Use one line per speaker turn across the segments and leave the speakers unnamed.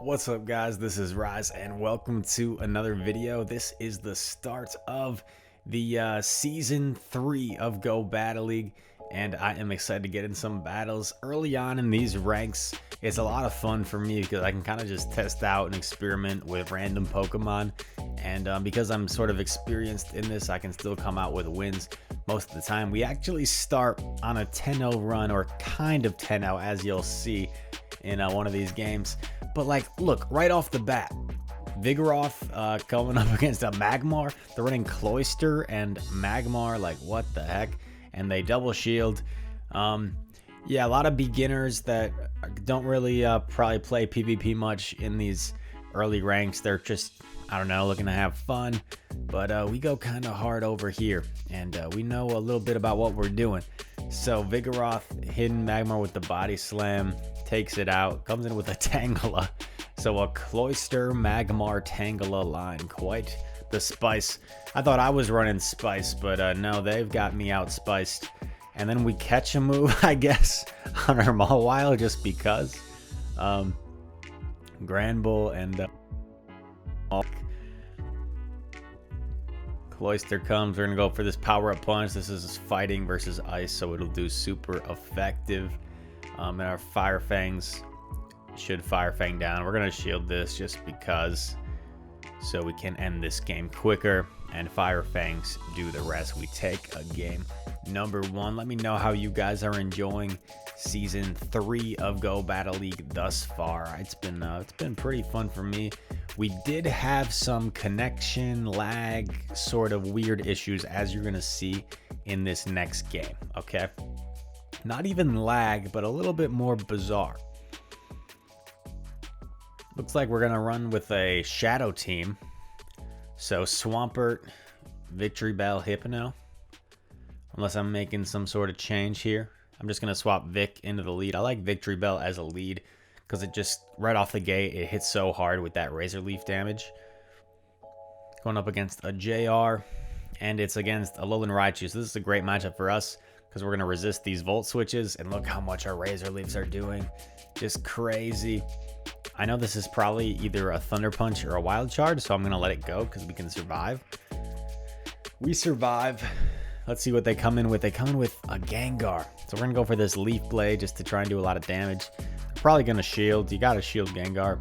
What's up, guys? This is Rise and welcome to another video. This is the start of the season 3 of Go Battle League, and I am excited to get in some battles early on in these ranks. It's a lot of fun for me because I can kind of just test out and experiment with random Pokemon, and because I'm sort of experienced in this, I can still come out with wins most of the time. We actually start on a 10-0 run, or kind of 10-0, as you'll see in one of these games. But like, look, right off the bat, Vigoroth coming up against a Magmar. They're running Cloyster and Magmar, like what the heck? And they double shield. Yeah, a lot of beginners that don't really probably play PvP much in these early ranks. They're just, I don't know, looking to have fun. But we go kind of hard over here, and we know a little bit about what we're doing. So Vigoroth hitting Magmar with the body slam, takes it out, comes in with a Tangela. So a Cloyster Magmar Tangela line, quite the spice. I thought I was running spice, but no, they've got me out spiced. And then we catch a move, I guess, on our Mawile just because. Granbull and Cloyster comes. We're gonna go for this power-up punch. This is fighting versus ice, so it'll do super effective. And our Fire Fangs should Fire Fang down. We're gonna shield this just because, so we can end this game quicker, and Fire Fangs do the rest. We take a game number 1. Let me know how you guys are enjoying season 3 of Go Battle League thus far. It's been pretty fun for me. We did have some connection lag, sort of weird issues, as you're gonna see in this next game. Okay, not even lag, but a little bit more bizarre. Looks like we're gonna run with a shadow team. So Swampert, Victory Bell, Hypno. Unless I'm making some sort of change here. I'm just gonna swap Vic into the lead. I like Victory Bell as a lead because it just, right off the gate, it hits so hard with that Razor Leaf damage. Going up against a JR, and it's against a Alolan Raichu. So this is a great matchup for us because we're gonna resist these Volt switches, and look how much our Razor Leaves are doing. Just crazy. I know this is probably either a Thunder Punch or a Wild Charge, so I'm gonna let it go because we can survive. We survive. Let's see what they come in with. They come in with a Gengar. So we're gonna go for this Leaf Blade just to try and do a lot of damage. Probably gonna shield. You gotta shield Gengar.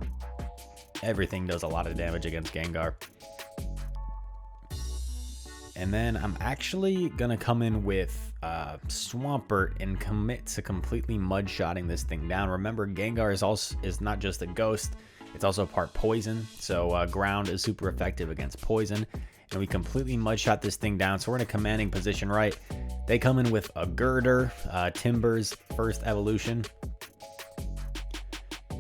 Everything does a lot of damage against Gengar. And then I'm actually gonna come in with Swampert and commit to completely mud-shotting this thing down. Remember, Gengar is not just a ghost, it's also part poison. So ground is super effective against poison. And we completely mud-shot this thing down. So we're in a commanding position, right? They come in with a Girder, Timber's first evolution.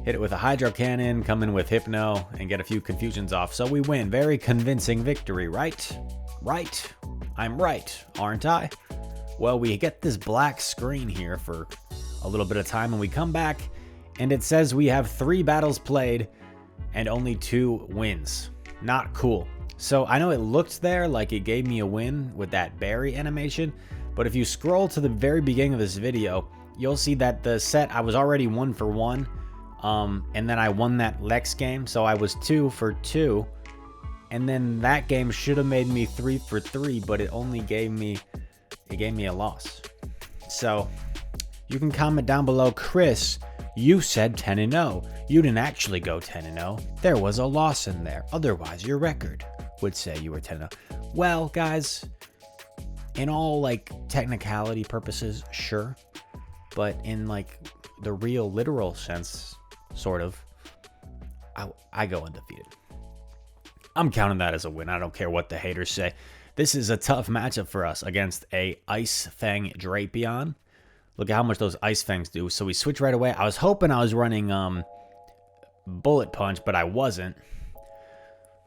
Hit it with a Hydro Cannon, come in with Hypno, and get a few confusions off. So we win. Very convincing victory, right? Right. I'm right, aren't I? Well, we get this black screen here for a little bit of time, and we come back, and it says we have 3 battles played and only 2 wins. Not cool. So I know it looked there like it gave me a win with that berry animation, but if you scroll to the very beginning of this video, you'll see that the set, I was already 1 for 1, and then I won that Lex game, so I was 2 for 2, and then that game should have made me 3 for 3, but it only gave me a loss. So you can comment down below, Chris, you said 10-0. You didn't actually go 10-0. There was a loss in there. Otherwise, your record would say you were 10-0. Well, guys, in all like technicality purposes, sure, but in like the real literal sense, sort of, I go undefeated. I'm counting that as a win. I don't care what the haters say. This is a tough matchup for us against a Ice Fang Drapion. Look at how much those Ice Fangs do. So we switch right away. I was hoping I was running Bullet Punch, but I wasn't.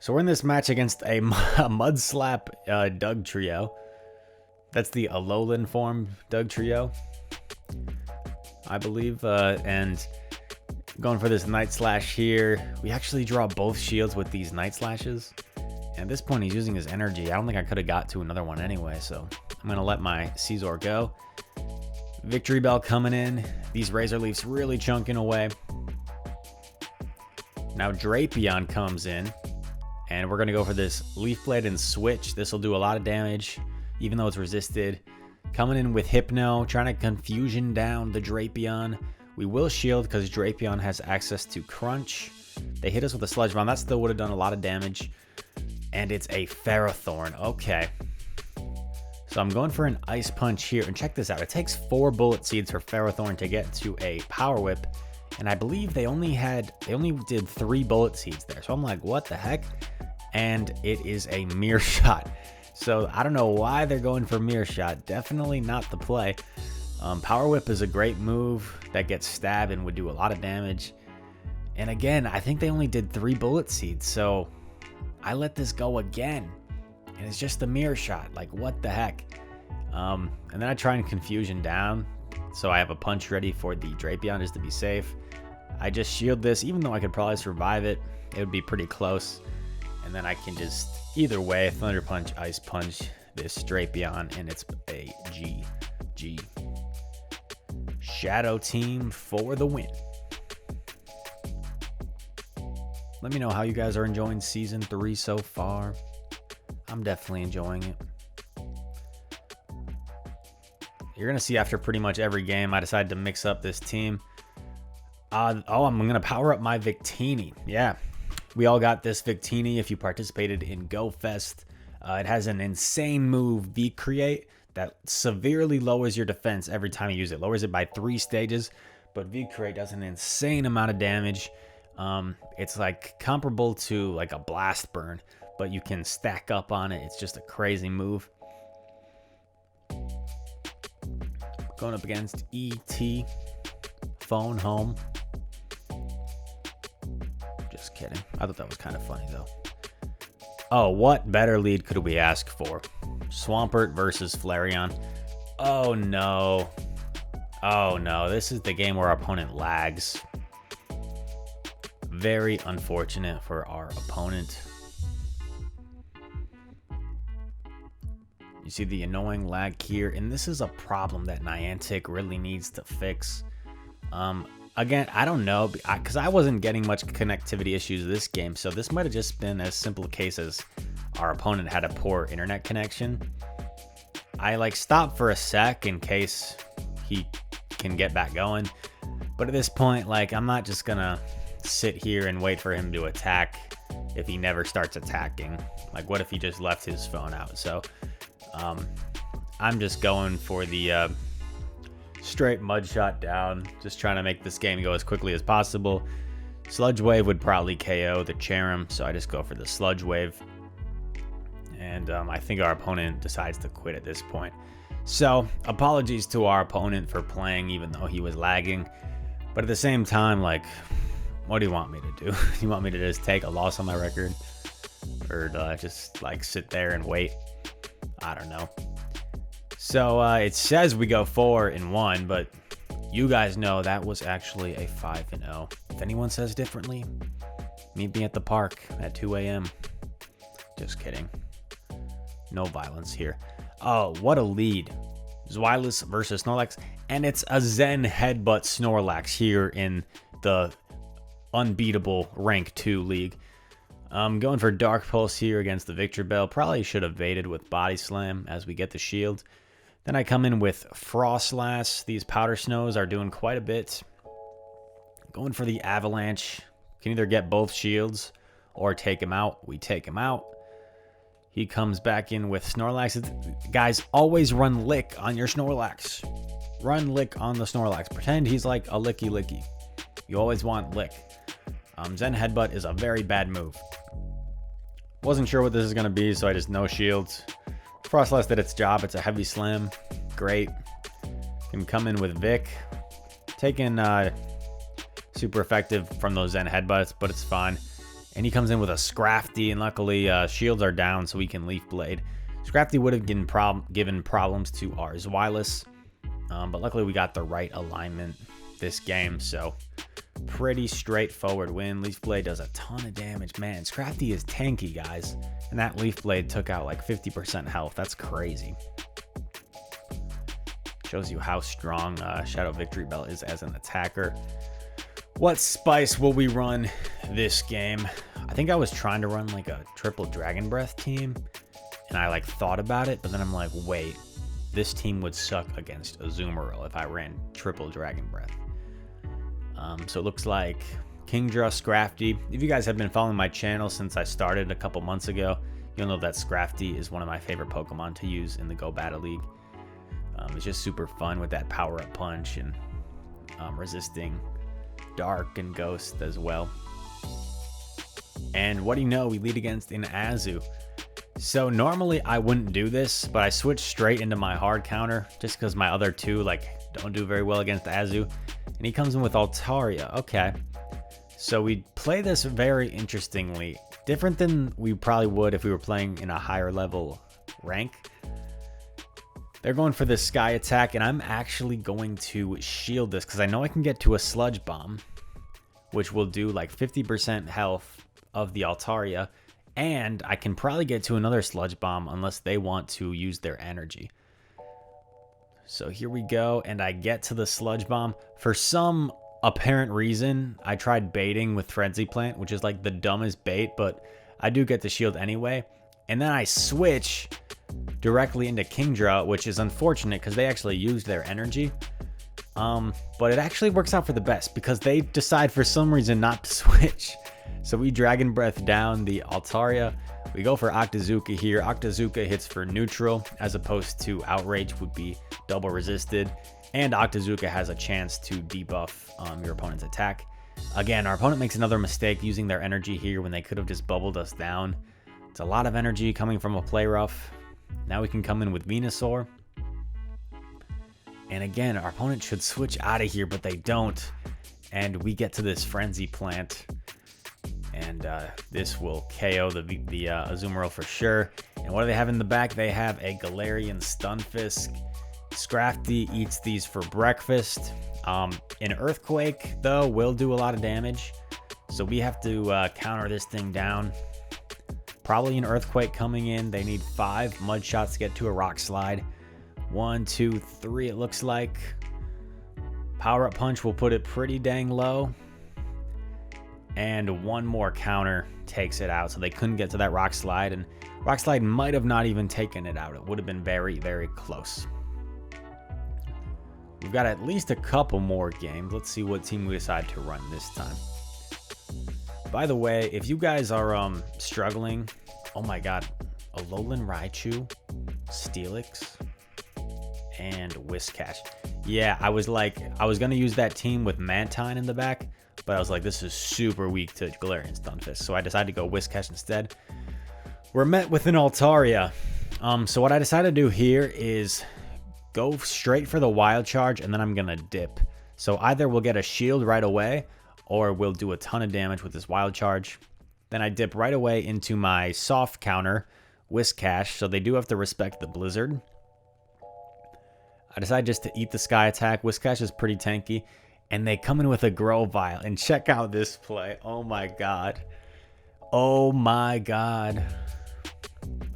So we're in this match against a Mud Slap Doug Trio. That's the Alolan form Doug Trio, I believe. And going for this Night Slash here. We actually draw both shields with these Night Slashes. And at this point, he's using his energy. I don't think I could have got to another one anyway, so I'm going to let my Scizor go. Victory Bell coming in. These Razor Leafs really chunking away. Now Drapion comes in, and we're going to go for this Leaf Blade and switch. This will do a lot of damage, even though it's resisted. Coming in with Hypno, trying to confusion down the Drapion. We will shield because Drapion has access to Crunch. They hit us with a Sludge Bomb. That still would have done a lot of damage. And it's a Ferrothorn. Okay. So I'm going for an Ice Punch here. And check this out. It takes 4 Bullet Seeds for Ferrothorn to get to a Power Whip. And I believe they only did 3 Bullet Seeds there. So I'm like, what the heck? And it is a Mirror Shot. So I don't know why they're going for Mirror Shot. Definitely not the play. Power Whip is a great move that gets stabbed and would do a lot of damage. And again, I think they only did 3 Bullet Seeds. So I let this go again. And it's just a Mirror Shot. Like, what the heck? And then I try and confusion down. So I have a punch ready for the Drapion just to be safe. I just shield this. Even though I could probably survive it, it would be pretty close. And then I can just, either way, Thunder Punch, Ice Punch this Drapion, and it's a GG. Shadow Team for the win. Let me know how you guys are enjoying Season 3 so far. I'm definitely enjoying it. You're going to see after pretty much every game, I decided to mix up this team. I'm going to power up my Victini. Yeah. We all got this Victini if you participated in GoFest. It has an insane move, V-Create, that severely lowers your defense every time you use it. Lowers it by 3 stages, but V-Create does an insane amount of damage. It's like comparable to like a Blast Burn, but you can stack up on it. It's just a crazy move. Going up against ET, Phone Home. Just kidding. I thought that was kind of funny, though. Oh, what better lead could we ask for? Swampert versus Flareon. Oh, no. Oh, no. This is the game where our opponent lags. Very unfortunate for our opponent. You see the annoying lag here, and this is a problem that Niantic really needs to fix. Again, I don't know, because I wasn't getting much connectivity issues this game, so this might have just been as simple a case as our opponent had a poor internet connection. I like stopped for a sec in case he can get back going, but at this point, like, I'm not just gonna sit here and wait for him to attack if he never starts attacking. Like, what if he just left his phone out? So I'm just going for the straight mud shot down, just trying to make this game go as quickly as possible. Sludge Wave would probably KO the Cherim, so I just go for the Sludge Wave. And I think our opponent decides to quit at this point. So apologies to our opponent for playing even though he was lagging. But at the same time, like, what do you want me to do? You want me to just take a loss on my record? Or just like sit there and wait? I don't know. So it says we go 4-1, but you guys know that was actually a 5-0. If anyone says differently, meet me at the park at 2 a.m. Just kidding. No violence here. Oh, what a lead. Zweilous versus Snorlax. And it's a Zen Headbutt Snorlax here in the unbeatable rank 2 league. I'm going for Dark Pulse here against the Victor Bell. Probably should have baited with Body Slam as we get the shield. Then I come in with Frostlass. These Powder Snows are doing quite a bit. Going for the Avalanche. Can either get both shields or take him out. We take him out. He comes back in with Snorlax. Guys, always run Lick on your Snorlax. Run Lick on the Snorlax. Pretend he's like a Licky Licky. You always want Lick. Zen Headbutt is a very bad move. Wasn't sure what this is going to be, so I just no shields. Frostlass did its job. It's a heavy slam. Great. Can come in with Vic. Taking super effective from those Zen Headbutts, but it's fine. And he comes in with a Scrafty, and luckily shields are down, so we can Leaf Blade. Scrafty would have given problems to our Zweilous, but luckily we got the right alignment this game, so pretty straightforward win. Leaf Blade does a ton of damage. Man, Scrafty is tanky, guys. And that Leaf Blade took out like 50% health. That's crazy. Shows you how strong Shadow Victory Bell is as an attacker. What spice will we run this game. I think I was trying to run like a triple Dragon Breath team, and I like thought about it, but then I'm like, wait, this team would suck against Azumarill if I ran triple Dragon Breath. So it looks like Kingdra, Scrafty. If you guys have been following my channel since I started a couple months ago, you'll know that Scrafty is one of my favorite Pokemon to use in the Go Battle League. It's just super fun with that power-up punch and resisting Dark and Ghost as well. And what do you know, we lead against an Azu. So normally I wouldn't do this, but I switched straight into my hard counter just because my other two like don't do very well against Azu. And he comes in with Altaria. Okay. So we play this very interestingly. Different than we probably would if we were playing in a higher level rank. They're going for this Sky Attack, and I'm actually going to shield this because I know I can get to a Sludge Bomb, which will do like 50% health of the Altaria, and I can probably get to another Sludge Bomb unless they want to use their energy. So here we go, and I get to the Sludge Bomb. For some apparent reason, I tried baiting with Frenzy Plant, which is like the dumbest bait, but I do get the shield anyway. And then I switch directly into Kingdra, which is unfortunate because they actually used their energy. But it actually works out for the best because they decide for some reason not to switch. So we Dragon Breath down the Altaria. We go for Octazooka here. Octazooka hits for neutral as opposed to Outrage would be double resisted. And Octazooka has a chance to debuff your opponent's attack. Again, our opponent makes another mistake using their energy here when they could have just bubbled us down. It's a lot of energy coming from a play rough. Now we can come in with Venusaur. And again, our opponent should switch out of here, but they don't. And we get to this Frenzy Plant. And this will KO the Azumarill for sure. And what do they have in the back? They have a Galarian Stunfisk. Scrafty eats these for breakfast. An Earthquake, though, will do a lot of damage. So we have to counter this thing down. Probably an Earthquake coming in. They need 5 Mud Shots to get to a Rock Slide. 1, 2, 3 it looks like. Power Up Punch will put it pretty dang low. And one more counter takes it out. So they couldn't get to that Rock Slide. And Rock Slide might have not even taken it out. It would have been very, very close. We've got at least a couple more games. Let's see what team we decide to run this time. By the way, if you guys are struggling, oh my god, Alolan Raichu, Steelix, and Whiscash. Yeah, I was gonna use that team with Mantine in the back, but I was like, this is super weak to Galarian Stunfisk, so I decided to go Whiscash instead. We're met with an Altaria. So what I decided to do here is go straight for the Wild Charge, and then I'm gonna dip. So either we'll get a shield right away, or we'll do a ton of damage with this Wild Charge. Then I dip right away into my soft counter, Whiscash, so they do have to respect the Blizzard. I decide just to eat the Sky Attack. Whiscash is pretty tanky, and they come in with a Grovyle, and check out this play. Oh my god. Oh my god.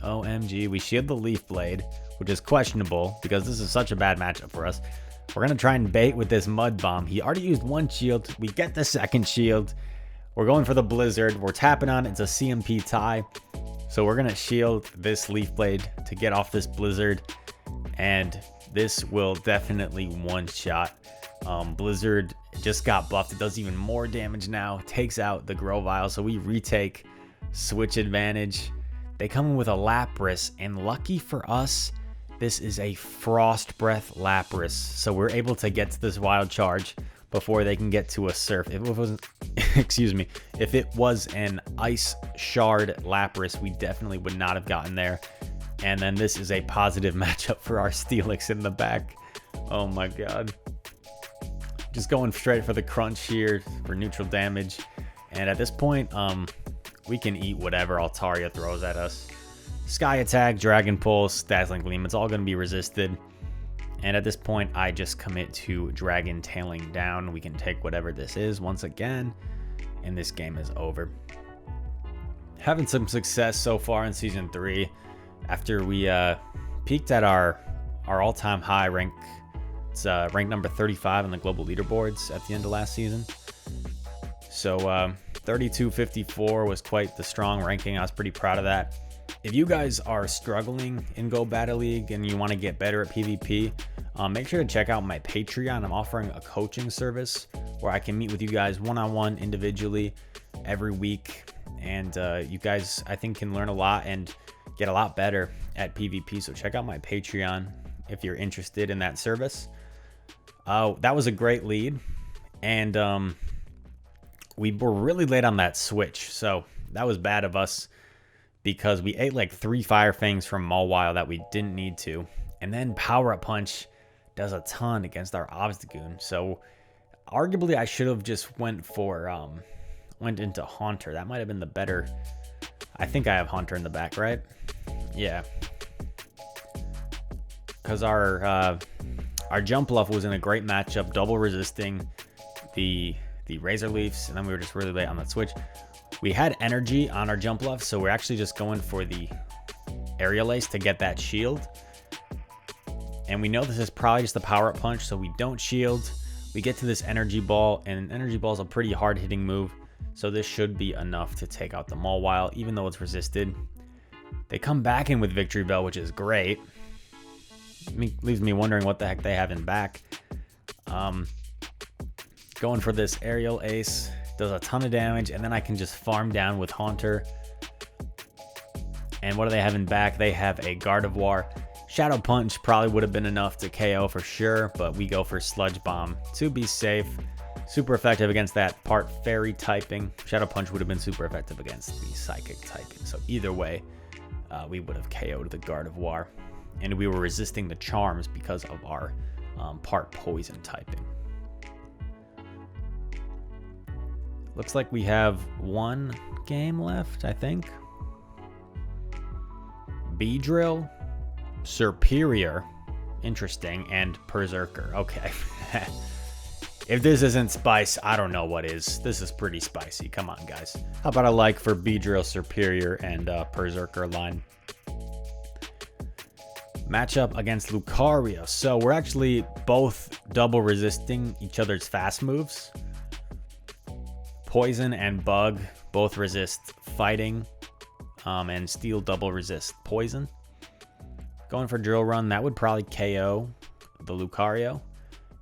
OMG, we shield the Leaf Blade, which is questionable because this is such a bad matchup for us. We're going to try and bait with this Mud Bomb. He already used one shield. We get the second shield. We're going for the Blizzard. We're tapping on it. It's a CMP tie. So we're going to shield this Leaf Blade to get off this Blizzard. And this will definitely one-shot. Blizzard just got buffed. It does even more damage now. Takes out the Grovyle. So we retake switch advantage. They come in with a Lapras. And lucky for us, this is a Frost Breath Lapras, so we're able to get to this Wild Charge before they can get to a Surf. If it wasn't, excuse me, if it was an Ice Shard Lapras, we definitely would not have gotten there. And then this is a positive matchup for our Steelix in the back. Oh my god. Just going straight for the crunch here for neutral damage. And at this point, we can eat whatever Altaria throws at us. Sky Attack, Dragon Pulse, Dazzling Gleam, it's all going to be resisted. And at this point, I just commit to Dragon Tailing down. We can take whatever this is once again, and this game is over. Having some success so far in Season 3. After we peaked at our all-time high rank. It's rank number 35 on the global leaderboards at the end of last season. So 3254 was quite the strong ranking. I was pretty proud of that. If you guys are struggling in Go Battle League and you want to get better at PvP, make sure to check out my Patreon. I'm offering a coaching service where I can meet with you guys one-on-one individually every week. And you guys, I think, can learn a lot and get a lot better at PvP. So check out my Patreon if you're interested in that service. That was a great lead. And we were really late on that switch. So that was bad of us because we ate like 3 Fire Fangs from Mawile that we didn't need to. And then Power Up Punch does a ton against our Obstagoon. So arguably I should have just went into Haunter. That might have been the better. I think I have Haunter in the back, right? Yeah. Because our Jump Bluff was in a great matchup, double resisting the Razor Leafs, and then we were just really late on that switch. We had energy on our Jump Bluff, so we're actually just going for the Aerial Ace to get that shield. And we know this is probably just the Power Up Punch, so we don't shield. We get to this Energy Ball, and Energy Ball is a pretty hard-hitting move, so this should be enough to take out the Mawile, even though it's resisted. They come back in with Victory Bell, which is great. Leaves me wondering what the heck they have in back. Going for this Aerial Ace, does a ton of damage, and then I can just farm down with Haunter. And what do they have in back? They have a Gardevoir. Shadow Punch probably would have been enough to KO for sure, but we go for Sludge Bomb to be safe. Super effective against that part Fairy typing. Shadow Punch would have been super effective against the Psychic typing. So either way, we would have KO'd the Gardevoir. And we were resisting the charms because of our part Poison typing. Looks like we have 1 game left, I think. Beedrill, Superior, interesting, and Berserker. Okay. If this isn't spice, I don't know what is. This is pretty spicy. Come on, guys. How about a like for Beedrill, Superior, and Berserker line? Matchup against Lucario. So we're actually both double resisting each other's fast moves. Poison and Bug both resist fighting, and Steel double resist poison. Going for Drill Run, that would probably KO the Lucario.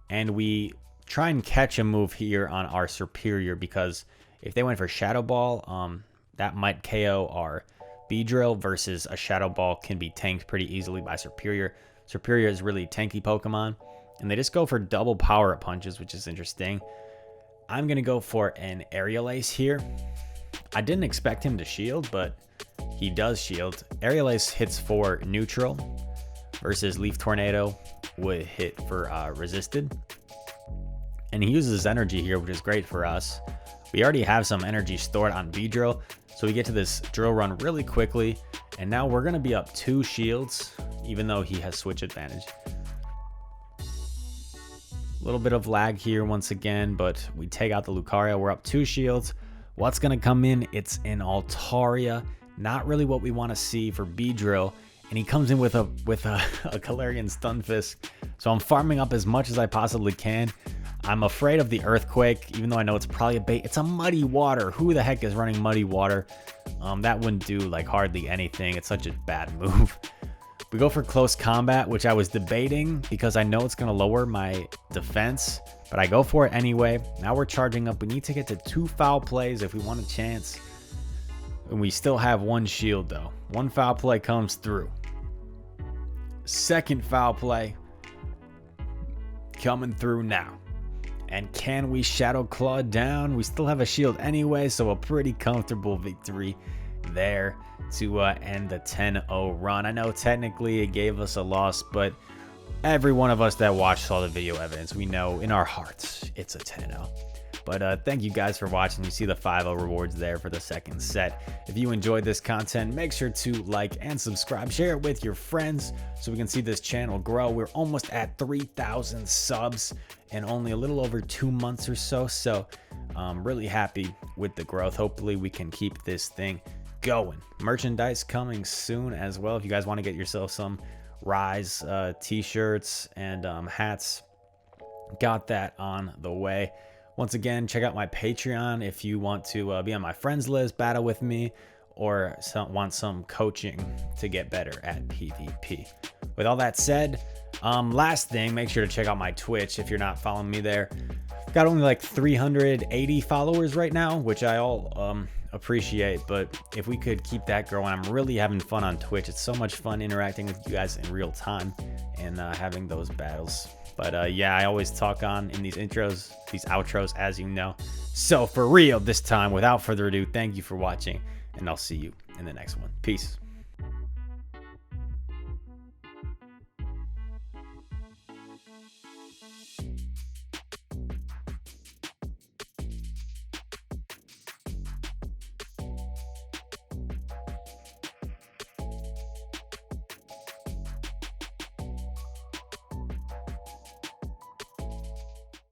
And we try and catch a move here on our Superior, because if they went for Shadow Ball, that might KO our Beedrill, versus a Shadow Ball can be tanked pretty easily by Superior. Superior is really tanky Pokemon, and they just go for double Power Up Punches, which is interesting. I'm going to go for an Aerial Ace here. I didn't expect him to shield, but he does shield. Aerial Ace hits for neutral, versus Leaf Tornado would hit for resisted. And he uses energy here, which is great for us. We already have some energy stored on Beedrill, so we get to this Drill Run really quickly. And now we're going to be up 2 shields, even though he has switch advantage. A little bit of lag here once again, but we take out the Lucario. We're up 2 shields. What's going to come in? It's an Altaria. Not really what we want to see for Beedrill. And he comes in with a Galarian Stunfisk. So I'm farming up as much as I possibly can. I'm afraid of the Earthquake, even though I know it's probably a bait. It's a Muddy Water. Who the heck is running Muddy Water? That wouldn't do like hardly anything. It's such a bad move. We go for Close Combat, which I was debating because I know it's going to lower my defense, but I go for it anyway. Now we're charging up. We need to get to 2 foul plays if we want a chance. And we still have 1 shield though. 1 foul play comes through. Second foul play coming through now. And can we Shadow Claw down? We still have a shield anyway, so a pretty comfortable victory there to end the 10-0 run. I know technically it gave us a loss, but every one of us that watched saw the video evidence. We know in our hearts it's a 10-0. But thank you guys for watching. You see the 5-0 rewards there for the second set. If you enjoyed this content, make sure to like and subscribe. Share it with your friends so we can see this channel grow. We're almost at 3,000 subs in only a little over 2 months or so. So I'm really happy with the growth. Hopefully we can keep this thing going. Merchandise coming soon as well. If you guys want to get yourself some Rise t-shirts and hats, got that on the way. Once again, check out my Patreon if you want to be on my friends list, battle with me, or want some coaching to get better at PvP. With all that said, last thing, make sure to check out my Twitch if you're not following me there. Got only like 380 followers right now, which I all appreciate, but if we could keep that growing, I'm really having fun on Twitch. It's so much fun interacting with you guys in real time and having those battles. But yeah, I always talk on in these intros, these outros, as you know. So for real this time, without further ado, thank you for watching, and I'll see you in the next one. Peace.